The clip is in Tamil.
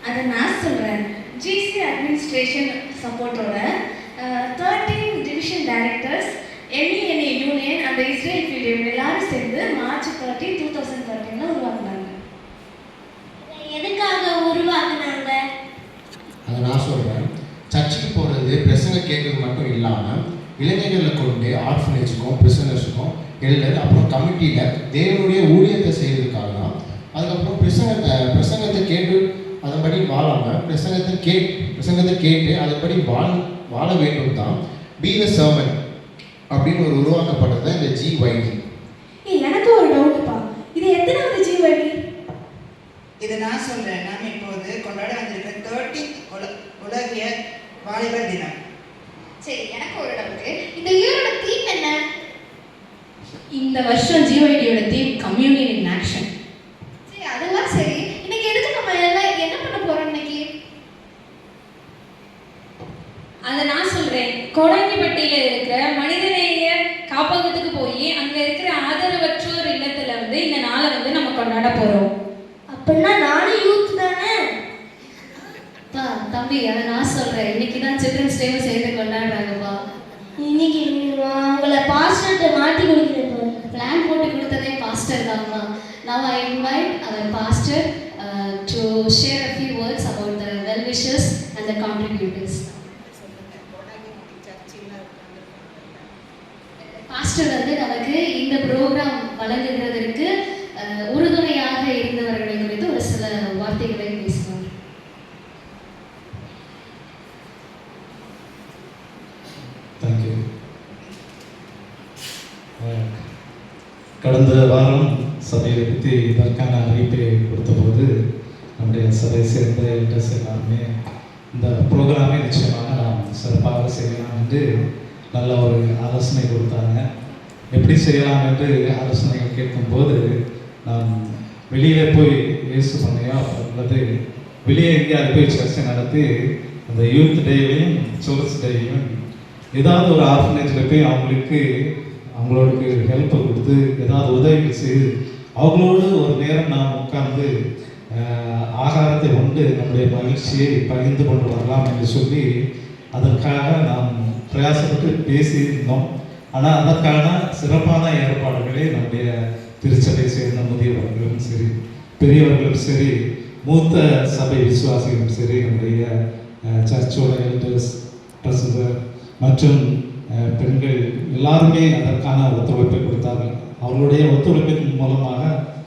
அதை நான் சொல்கிறேன். ஜிசி அட்மினிஸ்ட்ரேஷன் சப்போர்ட்டோட 13 டிவிஷன் டைரக்டர்ஸ், எம்இஎன்ஏ யூனியன் அந்த இஸ்ரேல் ஃபீல்டு இவங்க எல்லாரும் சேர்ந்து மார்ச் 13, 2013 உருவாக்குனாங்க. எதுக்காக உருவாக்குனாங்க? அதை நான் சொல்கிறேன். சர்ச்சுக்கு போகிறது பிரசங்க கேட்கறது மட்டும் இல்லாமல் இளைஞர்களை கொண்டு ஆர்ஃபனேஜுக்கும் பிரிசனர்ஸுக்கும் எல்டர் அப்புறம் கமிட்டியில் தேவனுடைய ஊழியத்தை செய்கிறதுக்காக தான். அதுக்கப்புறம் பிரசங்கத்தை கேட்டு அதன்படி வாழாமல் பிரசங்கத்தை கேட்டு அதன்படி வாழ வேண்டும் தான் பி த சர்மன் அப்படின்னு ஒரு உருவாக்கப்பட்டது தான் இந்த ஜிஒய்டி. எனக்கு ஒரு டவுட்டுப்பா, இது எத்தனாவது ஜிஒய்டி? இதை நான் சொல்கிறேன். நாம் இப்போது கொண்டாட வந்திருக்கிற 13th உலகிய வாலிபர் தினம். சரி, எனக்கு ஒரு டவுட்டு. இந்த இயரோட தீம் என்ன? இந்த வருஷம் ஜிஒய்டியோட தீம் கம்யூனியன் இன் ஆக்ஷன். சரி, அதெல்லாம் சரி. இன்னைக்கு எதுக்கு நம்ம எல்லாம் என்ன பண்ண போறோம் இன்னைக்கு? அதை நான் சொல்றேன். கோடாங்கிப்பட்டியில இருக்கிற மனிதநேய காப்பகத்துக்கு போய் அங்க இருக்கிற ஆதரவற்றோர் இல்லத்துல இந்த நாளை நம்ம கொண்டாட போறோம். அப்படின்னா நானும் யூத் தானே? தம்பி, அதை நான் சொல்றேன். இன்னைக்கு தான் சில்ட்ரன்ஸ் டேவும் சேர்ந்து கொண்டாடுறாங்கப்பா. இன்னைக்கு உங்களை பாஸ்டர்கிட்ட மாட்டி கொடுக்குறேன். பிளான் போட்டு கொடுத்ததே பாஸ்டர் தான்மா. Now I invite our pastor to share a few words about the well-wishers and the contributors. Pastor நமக்கு இந்த ப்ரோக்ராம் வழங்குகிறதற்கு உறுதுணையாக இருந்தவர்களை குறித்து ஒரு சில வார்த்தைகளை பேசுவார். தேங்க்யூ. கடந்த வாரம் சபையை பற்றி இதற்கான அறிவிப்பை கொடுத்தபோது நம்முடைய சபையை சேர்ந்த எல்டர்ஸ் எல்லாருமே இந்த ப்ரோக்ராமை நிச்சயமாக நாம் சிறப்பாக செய்யலாம் என்று நல்ல ஒரு ஆலோசனை கொடுத்தாங்க. எப்படி செய்யலாம் என்று ஆலோசனைகள் கேட்கும்போது நாம் வெளியே போய் இயேசு பண்ணையோ அல்லது வெளியே எங்கேயாவது போய் சர்ச்சை நடத்தி அந்த யூத் டேலையும் சோர்ஸ் டேலையும் ஏதாவது ஒரு ஆர்ஃபனேஜில் போய் அவங்களுக்கு ஹெல்ப்பை கொடுத்து ஏதாவது உதவிகள் செய்து அவங்களோடு ஒரு நேரம் நாம் உட்கார்ந்து ஆகாரத்தை கொண்டு நம்முடைய மகிழ்ச்சியை பகிர்ந்து கொண்டு வரலாம் என்று சொல்லி அதற்காக நாம் பிரயாசப்பட்டு பேசியிருந்தோம். ஆனால் அதற்கான சிறப்பான ஏற்பாடுகளை நம்முடைய திருச்சபை சேர்ந்த முதியவர்களும் சரி, பெரியவர்களும் சரி, மூத்த சபை விசுவாசிகளும் சரி, நம்முடைய சர்ச்சோட எல்டர்ஸ், பிரசிடர் மற்றும் பெண்கள் எல்லாருமே அதற்கான ஒத்துழைப்பை கொடுத்தார்கள். அவர்களுடைய ஒத்துழைப்பின் மூலமாக